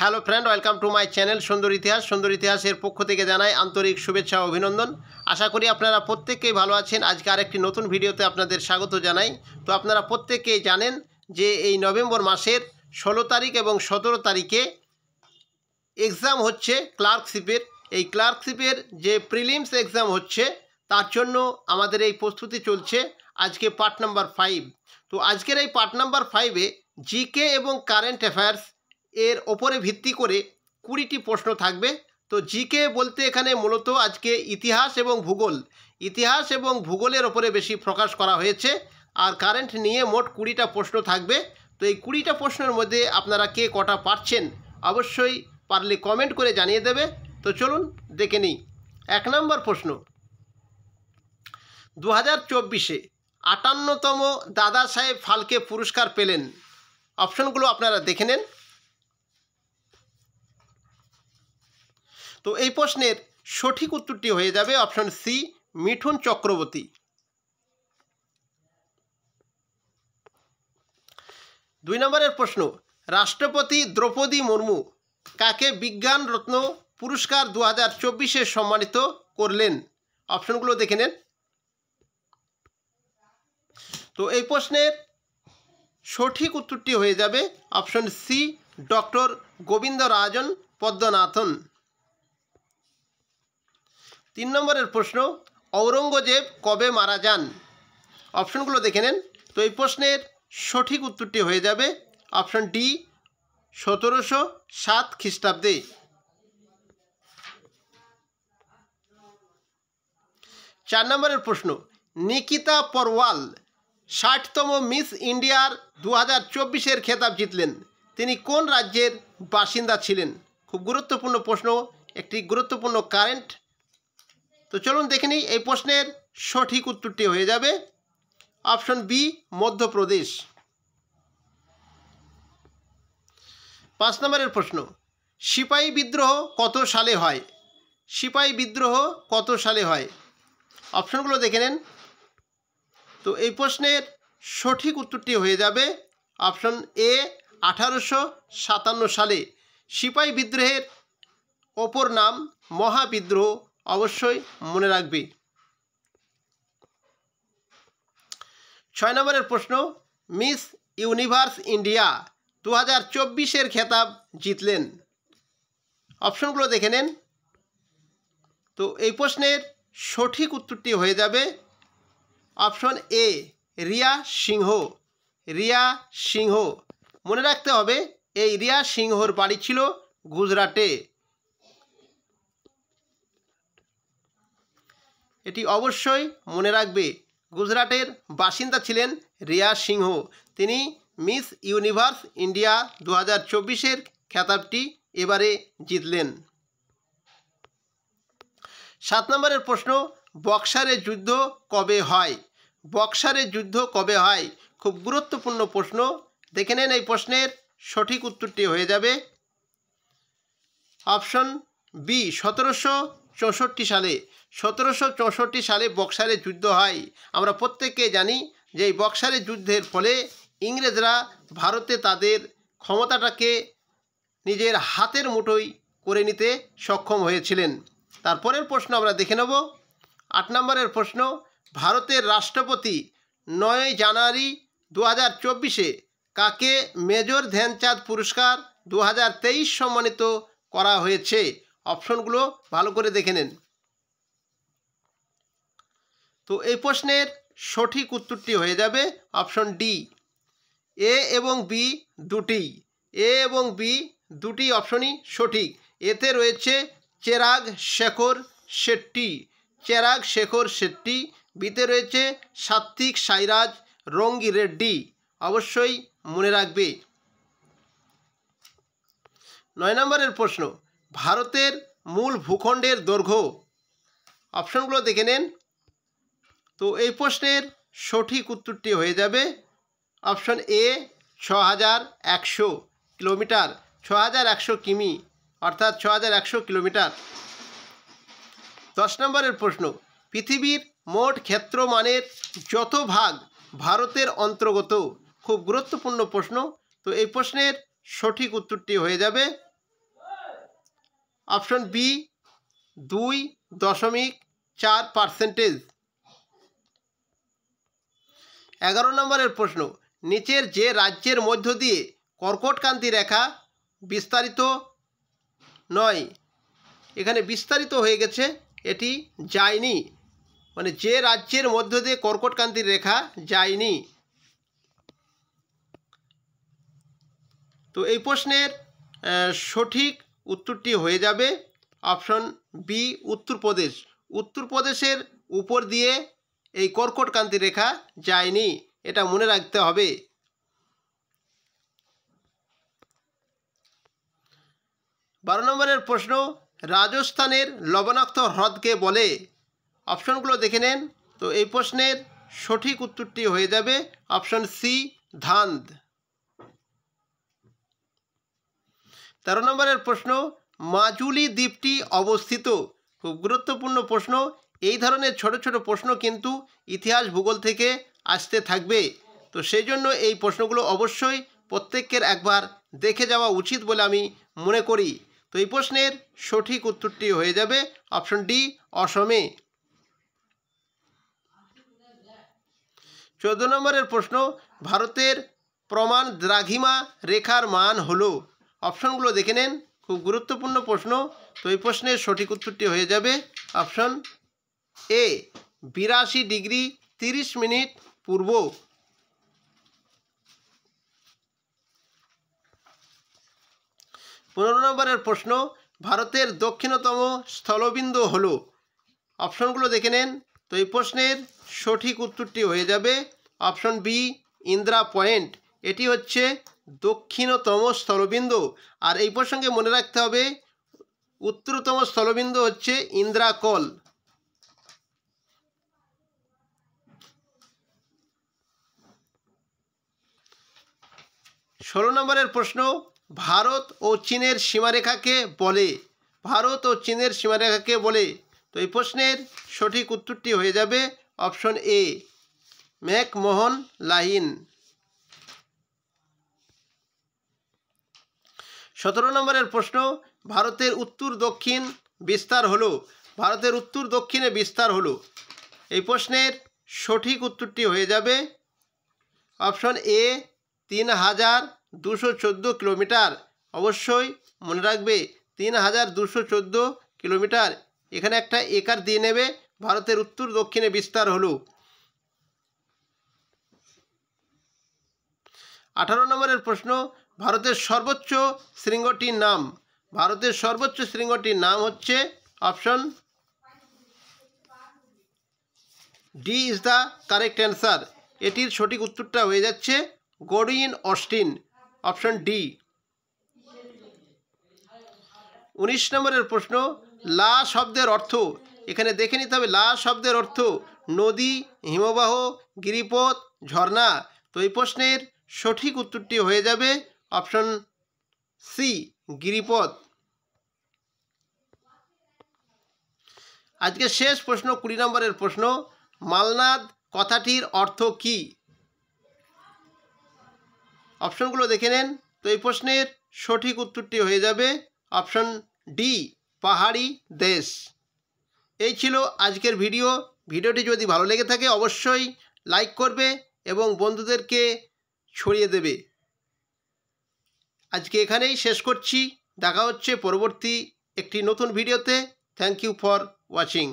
Hello friend, welcome to my channel সুন্দর ইতিহাস। সুন্দর ইতিহাসের পক্ষ থেকে জানাই আন্তরিক শুভেচ্ছা ও অভিনন্দন। আশা করি আপনারা প্রত্যেকেই ভালো আছেন। আজকে আরেকটি নতুন ভিডিওতে আপনাদের স্বাগত জানাই। তো আপনারা প্রত্যেকেই জানেন যে এই নভেম্বর মাসের 16 তারিখ এবং 17 তারিখে এক্সাম হচ্ছে ক্লার্কশিপের। এই ক্লার্কশিপের যে প্রিলিমস এক্সাম হচ্ছে তার জন্য আমাদের এই প্রস্তুতি চলছে। আজকে পার্ট নাম্বার 5। তো আজকের এই পার্ট নাম্বার 5-এ জিকে এবং কারেন্ট অ্যাফেয়ার্স এর ওপরে ভিত্তি করে 20টি প্রশ্ন থাকবে। তো জিকে বলতে এখানে মূলত আজকে ইতিহাস এবং ভূগোলের ওপরে বেশি ফোকাস করা হয়েছে। আর কারেন্ট নিয়ে মোট 20টা প্রশ্ন থাকবে। তো এই 20টা প্রশ্নের মধ্যে আপনারা কে কটা পারছেন অবশ্যই পারলে কমেন্ট করে জানিয়ে দেবে। তো চলুন দেখে নিই। 1 নম্বর প্রশ্ন, 2024-এ 58তম দাদা সাহেব ফালকে পুরস্কার পেলেন। অপশনগুলো আপনারা দেখে নেন। তো এই প্রশ্নের সঠিক উত্তরটি হয়ে যাবে অপশন সি, মিঠুন চক্রবর্তী। 2 নম্বরের প্রশ্ন, রাষ্ট্রপতি দ্রৌপদী মুর্মু কাকে বিজ্ঞান রত্ন পুরস্কার 2024-এ সম্মানিত করলেন? অপশনগুলো দেখে নেন। তো এই প্রশ্নের সঠিক উত্তরটি হয়ে যাবে অপশন সি, ডক্টর গোবিন্দরাজন পদ্মনাথন। 3 নম্বরের প্রশ্ন, ঔরঙ্গজেব কবে মারা যান? অপশনগুলো দেখে নেন। তো এই প্রশ্নের সঠিক উত্তরটি হয়ে যাবে অপশন ডি, 1707 খ্রিস্টাব্দে। 4 নম্বরের প্রশ্ন, নিকিতা পরওয়াল 60তম মিস ইন্ডিয়ার 2024-এর খেতাব জিতলেন। তিনি কোন রাজ্যের বাসিন্দা ছিলেন? খুব গুরুত্বপূর্ণ প্রশ্ন, একটি গুরুত্বপূর্ণ কারেন্ট। তো চলুন দেখে নিই। এই প্রশ্নের সঠিক উত্তরটি হয়ে যাবে অপশন বি, মধ্যপ্রদেশ। 5 নম্বরের প্রশ্ন, সিপাহী বিদ্রোহ কত সালে হয়? সিপাহী বিদ্রোহ কত সালে হয়? অপশনগুলো দেখে নেন। তো এই প্রশ্নের সঠিক উত্তরটি হয়ে যাবে অপশন এ, 1857 সালে। সিপাহী বিদ্রোহের অপর নাম মহাবিদ্রোহ, অবশ্যই মনে রাখবে। 6 নম্বরের প্রশ্ন, মিস ইউনিভার্স ইন্ডিয়া 2024-এর খেতাব জিতলেন। অপশনগুলো দেখে নেন। তো এই প্রশ্নের সঠিক উত্তরটি হয়ে যাবে অপশন এ, রিয়া সিংহ। রিয়া সিংহ মনে রাখতে হবে, এই রিয়া সিংহর বাড়ি ছিল গুজরাটে। এটি অবশ্যই মনে রাখবে, গুজরাটের বাসিন্দা ছিলেন রিয়া সিংহ। তিনি মিস ইউনিভার্স ইন্ডিয়া 2024-এর খেতাবটি এবারে জিতলেন। 7 নম্বরের প্রশ্ন, বক্সারের যুদ্ধ কবে হয়? বক্সারের যুদ্ধ কবে হয়? খুব গুরুত্বপূর্ণ প্রশ্ন, দেখে নেন। এই প্রশ্নের সঠিক উত্তরটি হয়ে যাবে অপশন বি, 1764 সালে। 1764 সালে বক্সারের যুদ্ধ হয়। আমরা প্রত্যেকে জানি যে এই বক্সারের যুদ্ধের ফলে ইংরেজরা ভারতে তাদের ক্ষমতাটাকে নিজের হাতের মুঠোয় করে নিতে সক্ষম হয়েছিলেন। তারপরের প্রশ্ন আমরা দেখে নেব। 8 নম্বরের প্রশ্ন, ভারতের রাষ্ট্রপতি 9 জানুয়ারি 2024-এ কাকে মেজর ধ্যানচাঁদ পুরস্কার 2023 সম্মানিত করা হয়েছে? অপশনগুলো ভালো করে দেখে নেন। তো এই প্রশ্নের সঠিক উত্তরটি হয়ে যাবে অপশন ডি, এ এবং বি দুটি। এ এবং বি দুটি অপশনই সঠিক। এতে রয়েছে চেরাগ শেখর শেট্টি। চেরাগ শেখর শেট্টি। বিতে রয়েছে সাত্বিক সাইরাজ রঙ্গি রেড্ডি, অবশ্যই মনে রাখবে। 9 নম্বরের প্রশ্ন, ভারতের মূল ভূখণ্ডের দৈর্ঘ্য। অপশনগুলো দেখে নেন। তো এই প্রশ্নের সঠিক উত্তরটি হয়ে যাবে অপশন এ, 6100 কিলোমিটার। 6100 কিমি, অর্থাৎ 6100 কিলোমিটার। 10 নম্বরের প্রশ্ন, পৃথিবীর মোট ক্ষেত্রমানের যত ভাগ ভারতের অন্তর্গত। খুব গুরুত্বপূর্ণ প্রশ্ন। তো এই প্রশ্নের সঠিক উত্তরটি হয়ে যাবে অপশন বি 2.4%। 11 নম্বরের প্রশ্ন, নিচের যে রাজ্যের মধ্য দিয়ে কর্কটক্রান্তি রেখা বিস্তারিত নয়, এখানে বিস্তারিত হয়ে গেছে, এটি যায়নি, মানে যে রাজ্যের মধ্য দিয়ে কর্কটক্রান্তির রেখা যায়নি। তো এই প্রশ্নের সঠিক উত্তরটি হয়ে যাবে অপশন বি উত্তরপ্রদেশ। উত্তরপ্রদেশের উপর দিয়ে এই কর্কটক্রান্তি রেখা যায়নি, এটা মনে রাখতে হবে। 12 নম্বরের প্রশ্ন, রাজস্থানের লবণাক্ত হ্রদকে বলে। অপশনগুলো দেখে নেন। তো এই প্রশ্নের সঠিক উত্তরটি হয়ে যাবে অপশন সি ধান্দ। 13 নম্বরের প্রশ্ন, মাজুলি দ্বীপটি অবস্থিত। খুব গুরুত্বপূর্ণ প্রশ্ন। এই ধরনের ছোট ছোট প্রশ্ন কিন্তু ইতিহাস ভূগোল থেকে আসতে থাকবে, তো সেই জন্য এই প্রশ্নগুলো অবশ্যই প্রত্যেকের একবার দেখে যাওয়া উচিত বলে আমি মনে করি। তো এই প্রশ্নের সঠিক উত্তরটি হয়ে যাবে অপশন ডি অসমে। 14 নম্বরের প্রশ্ন, ভারতের প্রমাণ দ্রাঘিমা রেখার মান হলো। অপশনগুলো দেখে নেন, খুব গুরুত্বপূর্ণ প্রশ্ন। তো এই প্রশ্নের সঠিক উত্তরটি হয়ে যাবে অপশন এ 82 ডিগ্রি 30 মিনিট পূর্ব। 15 নম্বরের প্রশ্ন, ভারতের দক্ষিণতম স্থলবিন্দু হলো। অপশনগুলো দেখে নেন। তো এই প্রশ্নের সঠিক উত্তরটি হয়ে যাবে অপশন বি ইন্দিরা পয়েন্ট। এটি হচ্ছে দক্ষিণতম স্থলবিন্দু। আর এই প্রসঙ্গে মনে রাখতে হবে উত্তরতম স্থলবিন্দু হচ্ছে ইন্দিরাকোল। 16 নম্বরের প্রশ্ন, ভারত ও চীনের সীমারেখাকে বলে। ভারত ও চীনের সীমারেখাকে বলে। তো এই প্রশ্নের সঠিক উত্তরটি হয়ে যাবে অপশন এ ম্যাকমোহন লাইন। 17 নম্বরের প্রশ্ন, ভারতের উত্তর দক্ষিণ বিস্তার হলো। ভারতের উত্তর দক্ষিণে বিস্তার হলো। এই প্রশ্নের সঠিক উত্তরটি হয়ে যাবে অপশন এ 3214 কিলোমিটার। অবশ্যই মনে রাখবে 3214 কিলোমিটার। এখানে একটা একর দিয়ে নেবে, ভারতের উত্তর দক্ষিণে বিস্তার হলো। 18 নম্বরের প্রশ্ন, ভারতের সর্বোচ্চ শৃঙ্গটির নাম। ভারতের সর্বোচ্চ শৃঙ্গটির নাম হচ্ছে option D is the correct answer. এটির সঠিক উত্তরটা হয়ে যাচ্ছে গডউইন অস্টিন, অপশন ডি। 19 নম্বরের প্রশ্ন, লা শব্দের অর্থ। এখানে দেখে নিতে হবে লা শব্দের অর্থ নদী, হিমবাহ, গিরিপথ, ঝর্ণা। তো এই প্রশ্নের সঠিক উত্তরটি হয়ে যাবে অপশন সি গিরিপথ। আজকে শেষ প্রশ্ন 20 নম্বরের প্রশ্ন, মালনাদ কথাটির অর্থ কী? অপশনগুলো দেখে নেন। তো এই প্রশ্নের সঠিক উত্তরটি হয়ে যাবে অপশন ডি পাহাড়ি দেশ। এই ছিল আজকের ভিডিও। ভিডিওটি যদি ভালো লেগে থাকে অবশ্যই লাইক করবে এবং বন্ধুদেরকে ছড়িয়ে দেবে। আজকে এখানেই শেষ করছি। দেখা হচ্ছে পরবর্তী একটি নতুন ভিডিওতে। Thank you for watching.